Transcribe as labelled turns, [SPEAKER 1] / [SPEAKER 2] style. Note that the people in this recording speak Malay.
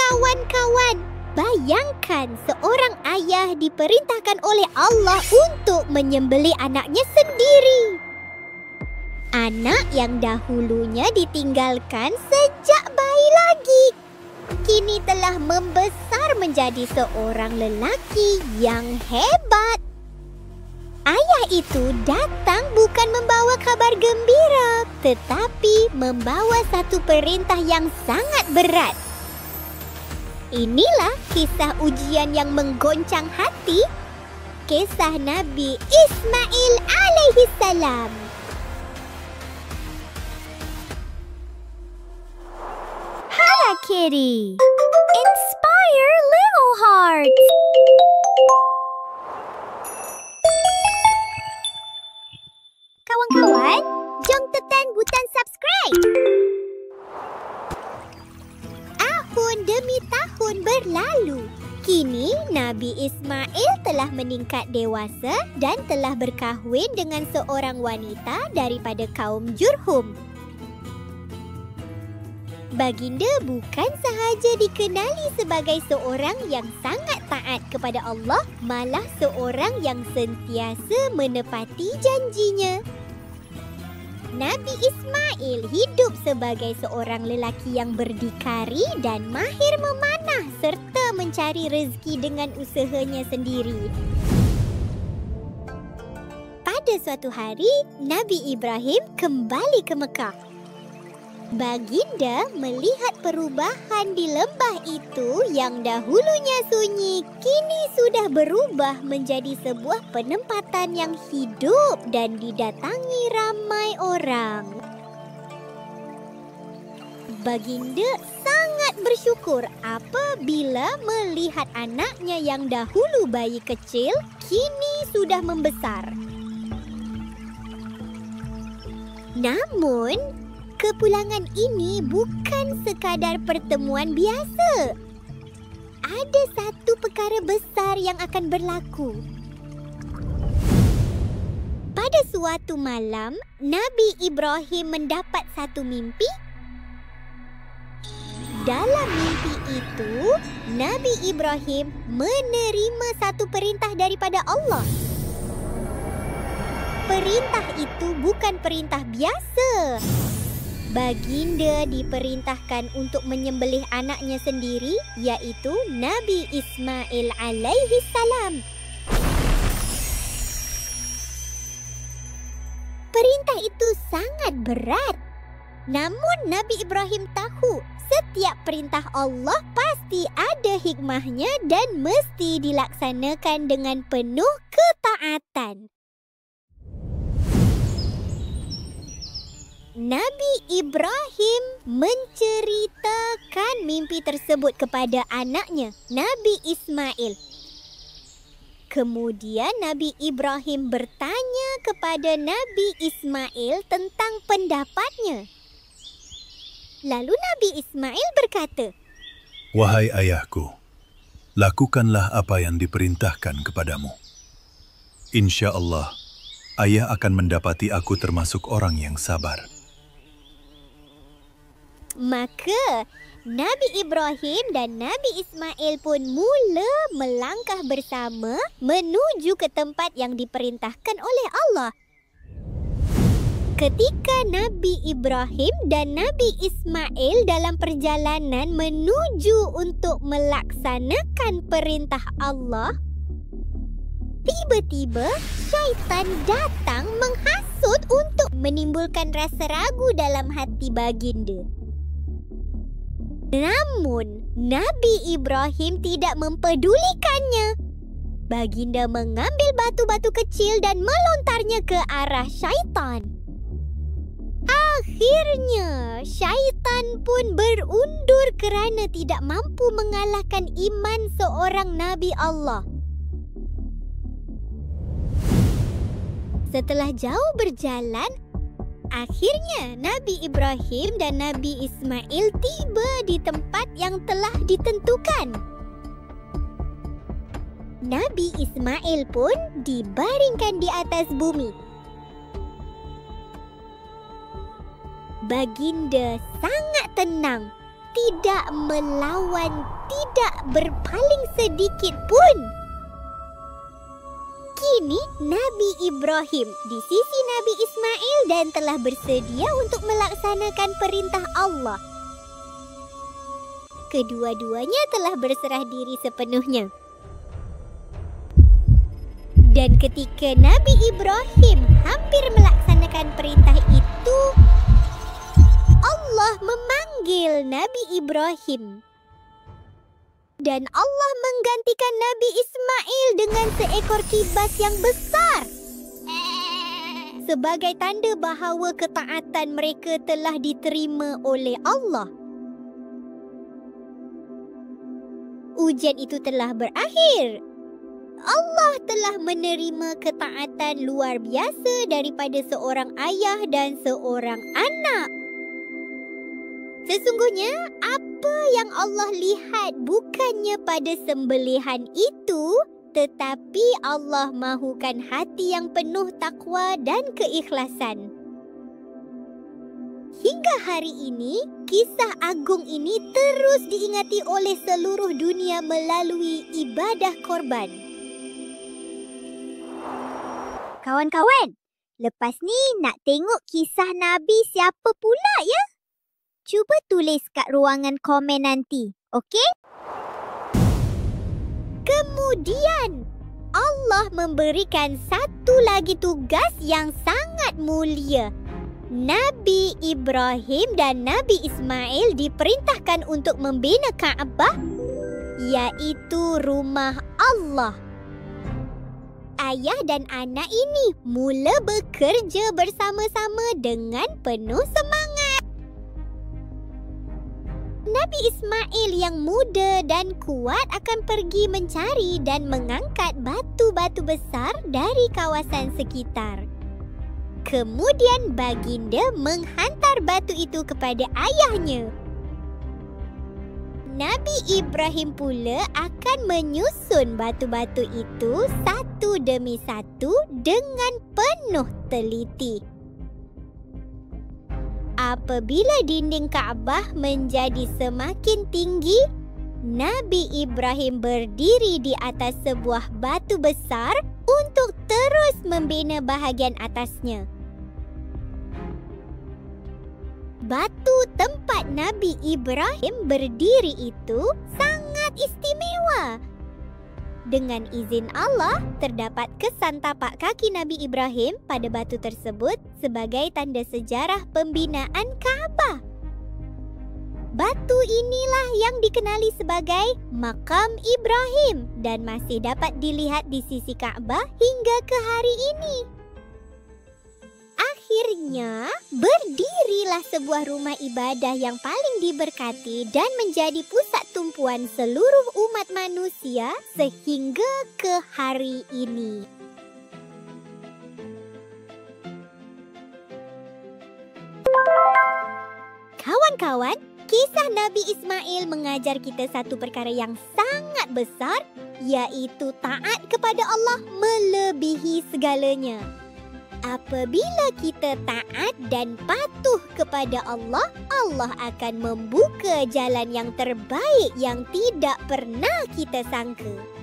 [SPEAKER 1] Kawan-kawan, bayangkan seorang ayah diperintahkan oleh Allah untuk menyembelih anaknya sendiri. Anak yang dahulunya ditinggalkan sejak bayi lagi, kini telah membesar menjadi seorang lelaki yang hebat. Ayah itu datang bukan membawa kabar gembira, tetapi membawa satu perintah yang sangat berat. Inilah kisah ujian yang menggoncang hati, kisah Nabi Ismail alaihi salam. Hello Kitty, inspire little hearts. Kawan-kawan, jom tekan butang subscribe. Tahun demi tahun berlalu. Kini Nabi Ismail telah meningkat dewasa dan telah berkahwin dengan seorang wanita daripada kaum Jurhum. Baginda bukan sahaja dikenali sebagai seorang yang sangat taat kepada Allah, malah seorang yang sentiasa menepati janjinya. Nabi Ismail hidup sebagai seorang lelaki yang berdikari dan mahir memanah serta mencari rezeki dengan usahanya sendiri. Pada suatu hari, Nabi Ibrahim kembali ke Mekah. Baginda melihat perubahan di lembah itu yang dahulunya sunyi, kini sudah berubah menjadi sebuah penempatan yang hidup dan didatangi ramai orang. Baginda sangat bersyukur apabila melihat anaknya yang dahulu bayi kecil, kini sudah membesar. Namun, kepulangan ini bukan sekadar pertemuan biasa. Ada satu perkara besar yang akan berlaku. Pada suatu malam, Nabi Ibrahim mendapat satu mimpi. Dalam mimpi itu, Nabi Ibrahim menerima satu perintah daripada Allah. Perintah itu bukan perintah biasa. Baginda diperintahkan untuk menyembelih anaknya sendiri, iaitu Nabi Ismail alaihi salam. Perintah itu sangat berat. Namun Nabi Ibrahim tahu setiap perintah Allah pasti ada hikmahnya dan mesti dilaksanakan dengan penuh ketaatan. Nabi Ibrahim menceritakan mimpi tersebut kepada anaknya, Nabi Ismail. Kemudian Nabi Ibrahim bertanya kepada Nabi Ismail tentang pendapatnya. Lalu Nabi Ismail berkata,
[SPEAKER 2] "Wahai ayahku, lakukanlah apa yang diperintahkan kepadamu. Insya Allah, ayah akan mendapati aku termasuk orang yang sabar."
[SPEAKER 1] Maka Nabi Ibrahim dan Nabi Ismail pun mula melangkah bersama menuju ke tempat yang diperintahkan oleh Allah. Ketika Nabi Ibrahim dan Nabi Ismail dalam perjalanan menuju untuk melaksanakan perintah Allah, tiba-tiba syaitan datang menghasut untuk menimbulkan rasa ragu dalam hati baginda. Namun, Nabi Ibrahim tidak mempedulikannya. Baginda mengambil batu-batu kecil dan melontarnya ke arah syaitan. Akhirnya, syaitan pun berundur kerana tidak mampu mengalahkan iman seorang Nabi Allah. Setelah jauh berjalan, akhirnya Nabi Ibrahim dan Nabi Ismail tiba di tempat yang telah ditentukan. Nabi Ismail pun dibaringkan di atas bumi. Baginda sangat tenang. tidak melawan, tidak berpaling sedikit pun. Kini Nabi Ibrahim di sisi Nabi Ismail dan telah bersedia untuk melaksanakan perintah Allah. Kedua-duanya telah berserah diri sepenuhnya. Dan ketika Nabi Ibrahim hampir melaksanakan perintah itu, Allah memanggil Nabi Ibrahim. Dan Allah menggantikan Nabi Ismail dengan seekor kibas yang besar sebagai tanda bahawa ketaatan mereka telah diterima oleh Allah. Ujian itu telah berakhir. Allah telah menerima ketaatan luar biasa daripada seorang ayah dan seorang anak. Sesungguhnya, apa yang Allah lihat bukannya pada sembelihan itu, tetapi Allah mahukan hati yang penuh takwa dan keikhlasan. Hingga hari ini, kisah agung ini terus diingati oleh seluruh dunia melalui ibadah korban.
[SPEAKER 3] Kawan-kawan, lepas ni nak tengok kisah Nabi siapa pula ya? Cuba tulis kat ruangan komen nanti, okey?
[SPEAKER 1] Kemudian, Allah memberikan satu lagi tugas yang sangat mulia. Nabi Ibrahim dan Nabi Ismail diperintahkan untuk membina Kaabah, iaitu rumah Allah. Ayah dan anak ini mula bekerja bersama-sama dengan penuh semangat. Nabi Ismail yang muda dan kuat akan pergi mencari dan mengangkat batu-batu besar dari kawasan sekitar. Kemudian baginda menghantar batu itu kepada ayahnya. Nabi Ibrahim pula akan menyusun batu-batu itu satu demi satu dengan penuh teliti. Apabila dinding Kaabah menjadi semakin tinggi, Nabi Ibrahim berdiri di atas sebuah batu besar untuk terus membina bahagian atasnya. Batu tempat Nabi Ibrahim berdiri itu sangat istimewa. Dengan izin Allah, terdapat kesan tapak kaki Nabi Ibrahim pada batu tersebut sebagai tanda sejarah pembinaan Kaabah. Batu inilah yang dikenali sebagai Makam Ibrahim dan masih dapat dilihat di sisi Kaabah hingga ke hari ini. Akhirnya, berdirilah sebuah rumah ibadah yang paling diberkati dan menjadi pusat tumpuan seluruh umat manusia sehingga ke hari ini. Kawan-kawan, kisah Nabi Ismail mengajar kita satu perkara yang sangat besar, iaitu taat kepada Allah melebihi segalanya. Apabila kita taat dan patuh kepada Allah, Allah akan membuka jalan yang terbaik yang tidak pernah kita sangka.